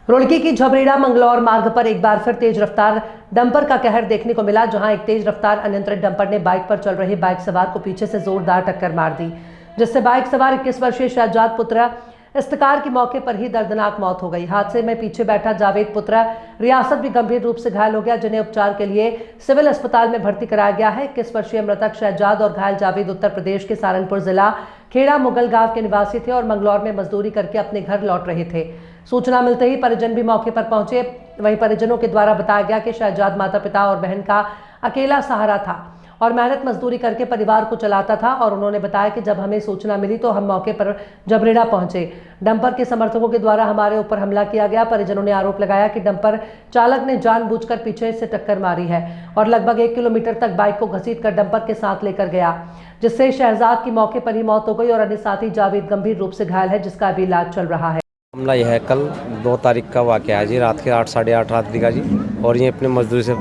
रुड़की की झबरेड़ा मंगलौर मार्ग पर एक बार फिर तेज रफ्तार डंपर का कहर देखने को मिला, जहां एक तेज रफ्तार अनियंत्रित डंपर ने बाइक पर चल रहे बाइक सवार को पीछे से जोरदार टक्कर मार दी, जिससे बाइक सवार 21 वर्षीय शहजाद पुत्र इफ्तिकार की मौके पर ही दर्दनाक मौत हो गई। हादसे में पीछे बैठा जावेद पुत्र रियासत भी गंभीर रूप से घायल हो गया, जिन्हें उपचार के लिए सिविल अस्पताल में भर्ती कराया गया है। 21 वर्षीय मृतक शहजाद और घायल जावेद उत्तर प्रदेश के सहारनपुर जिला खेड़ा मुगल गांव के निवासी थे और मंगलौर में मजदूरी करके अपने घर लौट रहे थे। सूचना मिलते ही परिजन भी मौके पर पहुंचे। वहीं परिजनों के द्वारा बताया गया कि शहजाद माता पिता और बहन का अकेला सहारा था और मेहनत मजदूरी करके परिवार को चलाता था। और उन्होंने बताया कि जब हमें सूचना मिली तो हम मौके पर झबरेड़ा पहुंचे। डंपर के समर्थकों के द्वारा हमारे ऊपर हमला किया गया। परिजनों ने आरोप लगाया कि डंपर चालक ने जानबूझकर पीछे से टक्कर मारी है और लगभग 1 किलोमीटर तक बाइक को घसीटकर डंपर के साथ लेकर गया, जिससे शहजाद की मौके पर ही मौत हो गई और अन्य साथी जावेद गंभीर रूप से घायल है, जिसका अभी इलाज चल रहा है। मामला यह है, कल 2 तारीख का वाक़या है जी, रात के 8 साढ़े 8 रात का जी। और ये अपने मजदूरी से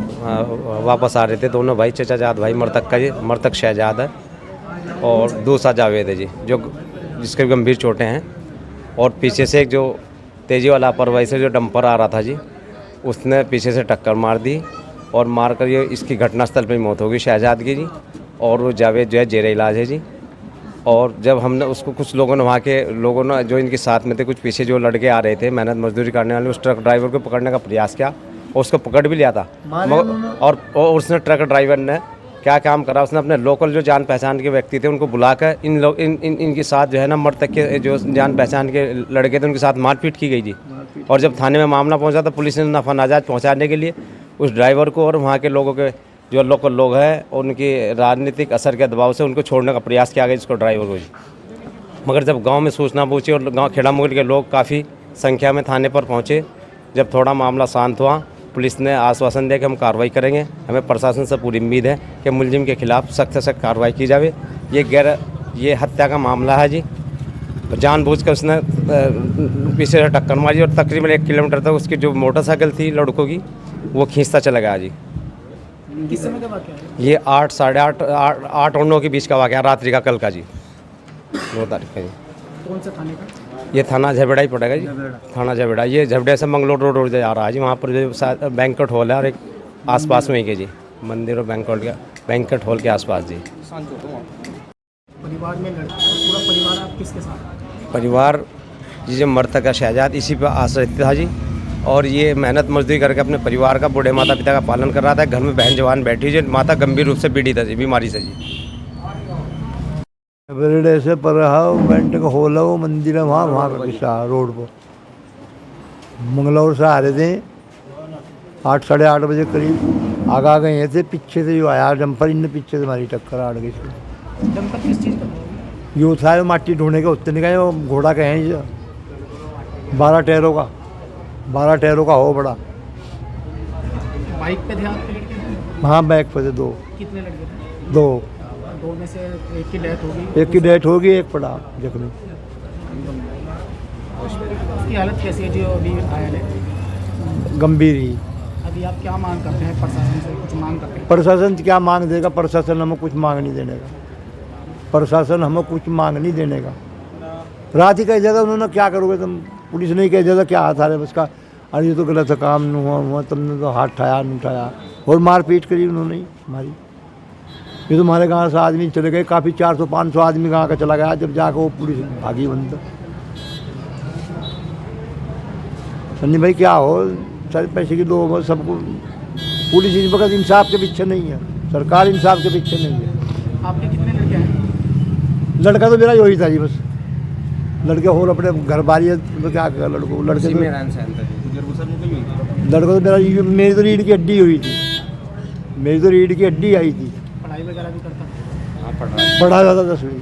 वापस आ रहे थे दोनों भाई, चचा जाद भाई। मृतक शहजाद है और दूसरा जावेद है जी, जिसके गंभीर चोटें हैं। और पीछे से एक जो तेज़ी वाला लापरवाही से जो डंपर आ रहा था जी, उसने पीछे से टक्कर मार दी और मार कर ये इसकी घटनास्थल पर मौत हो गई शहजाद की जी। और वो जावेद जो है जेरे इलाज है जी। और जब हमने उसको, कुछ लोगों ने, वहाँ के लोगों ने जो इनके साथ में थे, कुछ पीछे जो लड़के आ रहे थे मेहनत मजदूरी करने वाले, उस ट्रक ड्राइवर को पकड़ने का प्रयास किया और उसको पकड़ भी लिया था। और उसने, ट्रक ड्राइवर ने क्या काम करा, उसने अपने लोकल जो जान पहचान के व्यक्ति थे उनको बुलाकर इनके साथ जो है ना, मृतक के जो जान पहचान के लड़के थे उनके साथ मारपीट की गई जी। और जब थाने में मामला पहुँचा तो पुलिस ने नफा नाजात पहुँचाने के लिए उस ड्राइवर को और वहाँ के लोगों के जो लोकल लोग हैं उनकी राजनीतिक असर के दबाव से उनको छोड़ने का प्रयास किया गया इसको, ड्राइवर को जी। मगर जब गांव में सूचना पहुंची और गांव खेड़ा मुगल के लोग काफ़ी संख्या में थाने पर पहुंचे, जब थोड़ा मामला शांत हुआ, पुलिस ने आश्वासन दिया कि हम कार्रवाई करेंगे। हमें प्रशासन से पूरी उम्मीद है कि मुलजिम के खिलाफ सख्त से सख्त कार्रवाई की जाए। ये हत्या का मामला है जी। जानबूझकर उसने पीछे से टक्कर मारी और तकरीबन 1 किलोमीटर तक उसकी जो मोटरसाइकिल थी लड़कों की, वो खींचता चला गया जी। किस समय का वाक़या है? ये 8 साढ़े 8 8 और 9 के बीच का वाक़या, रात्रि का, कल का जी, 2 तारीख का जी। कौन सा थाने का? ये थाना झबरेड़ा ही पड़ेगा जी, थाना झबरेड़ा। ये झबरेड़ा से मंगलौर रोड जा रहा है जी। वहाँ पर जो बैंक्वेट हॉल है और एक आसपास में ही के जी मंदिर और बैंक्वेट हॉल के आसपास जी। परिवार में पूरा परिवार आप किसके साथ? परिवार जी, जो मृतक है शहजाद, इसी पर आश्रित था जी। और ये मेहनत मजदूरी करके अपने परिवार का, बूढ़े माता पिता का पालन कर रहा था। घर में बहन जवान बैठी जी, माता गंभीर रूप से पीड़ित है जी, बीमारी से जी। झबरेड़े से पर बैंक का हॉल है, वो मंदिर है वहाँ का रोड पर। मंगलौर से आ रहे थे 8 साढ़े 8 बजे करीब। आगा गए थे, पीछे से जो आया डंपर, इनने पीछे से मारी टक्कर, आड़ गई। डंपर किस चीज़ का? ये था माटी ढूंढने के उत्तर निकाय, वो घोड़ा का है 12 टायरों का हो बड़ा। बाइक पे थे आपके लड़के? हाँ, बैक पे थे 2। कितने लड़के थे? 2 में से एक की डेथ होगी? एक की डेथ होगी, एक पड़ा जख्मी। उसकी हालत कैसी है जो अभी घायल है? गंभीर ही। अभी आप क्या मांग करते हैं प्रशासन से? कुछ मांग करते हैं? प्रशासन क्या मांग देगा? प्रशासन हमें कुछ मांग नहीं देने का। प्रशासन हमें कुछ मांग नहीं देने का। रात ही कह दिया था उन्होंने, क्या करोगे तुम? पुलिस ने कह दिया था, क्या हाथ आ रहे उसका, अरे ये तो गलत है, काम नहीं हुआ, तुमने तो हाथ उठाया नहीं उठाया, और मारपीट करी उन्होंने हमारी। ये तो हमारे गाँव से आदमी चले गए, काफ़ी 400-500 आदमी गाँव का चला गया, जब जाकर वो पुलिस भागी बंद। सन्नी भाई क्या हो, सारे पैसे के लोग हो, सबको पुलिस इस वक्त इंसाफ के पीछे नहीं है, सरकार इंसाफ के पीछे नहीं है। आपके कितने लड़के हैं? लड़का तो मेरा यही था जी, बस। लड़के और अपने घर बारी है तो क्या कर लड़को, लड़के तो मेरा, मेरी तो रीढ़ की हड्डी हुई थी, मेरी तो रीढ़ की हड्डी आई थी। पढ़ाई वगैरह भी करता था? हाँ, पढ़ा जाता 10वीं,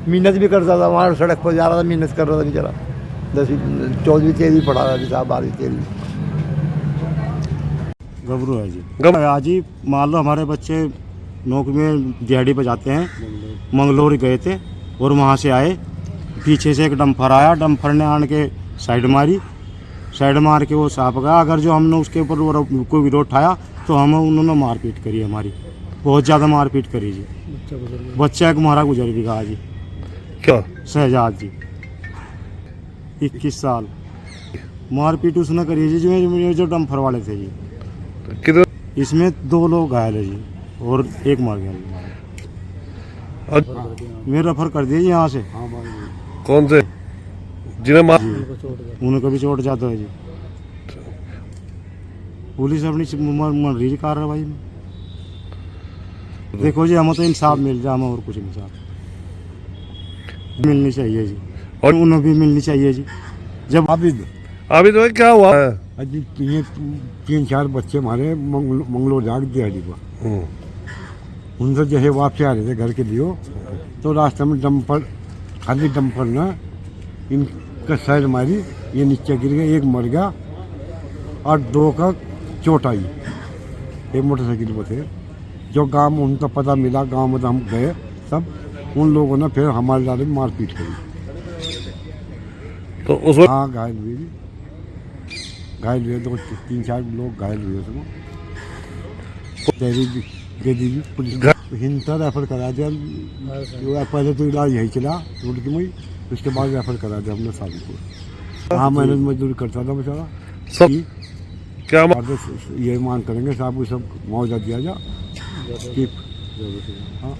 मेहनत भी करता था, वहाँ सड़क पर जा रहा था, मेहनत कर रहा था बेचारा। 10वीं 14वीं 13वीं पढ़ा रहा था, 12वीं 13वीं। गबरू है जी। आज ही मान लो हमारे बच्चे नौकरी में दिहाड़ी पर जाते हैं, मंगलौर गए थे और वहाँ से आए, पीछे से एक डंपर आया, डंपर ने आन के साइड मार के वो साफ गया। अगर जो हमने उसके ऊपर कोई विरोध उठाया तो हमें उन्होंने मारपीट करी, हमारी बहुत ज़्यादा मारपीट करी जी। बच्चा एक हमारा गुजर भी गया जी। क्या? शहजाद जी, 21 साल। मारपीट उसने करी है जी जो डंपर वाले थे जी। किधर इसमें 2 लोग घायल है जी और 1 मार गया जी। मैं रेफर कर दिया जी यहाँ से। कौन से जिन्हें मार उन्हें कभी चोट जाता है जी। पुलिस अपनी मर्जी कार्रवाई में। देखो जी हमें तो इंसाफ मिल जाए, हमें और कुछ नहीं चाहते। मिलनी चाहिए जी और उन्हें भी मिलनी चाहिए जी। जब अभी तो क्या हुआ है? अजी ये 3-4 बच्चे हमारे मंगलोर जाग दिहाड़ी पर उनसे जो है वापसी आ रहे थे घर के लिए, तो रास्ते में डंपर खाली डंपर ना इनका साइड मारी, ये नीचे गिर गया, 1 मर गया और 2 का चोट आई। एक मोटरसाइकिल पर थे। जो गांव में उनका पता मिला, गांव में तो हम गए सब, उन लोगों ने फिर हमारे लाले में मारपीट करी। तो उस वक्त हाँ घायल हुए जी, घायल हुए 2-3-4 लोग घायल हुए उसमें। तहरीर दे दीजिए पुलिस हिंसा रेफर करा दिया। पहले तो इलाज यही चला रुड़की में, उसके बाद रेफर करा दिया हमने साबिपुर। हाँ मेहनत मजदूरी करता था बेचारा। सब क्या ये मांग करेंगे साहब को सब मुआवजा दिया जा। हाँ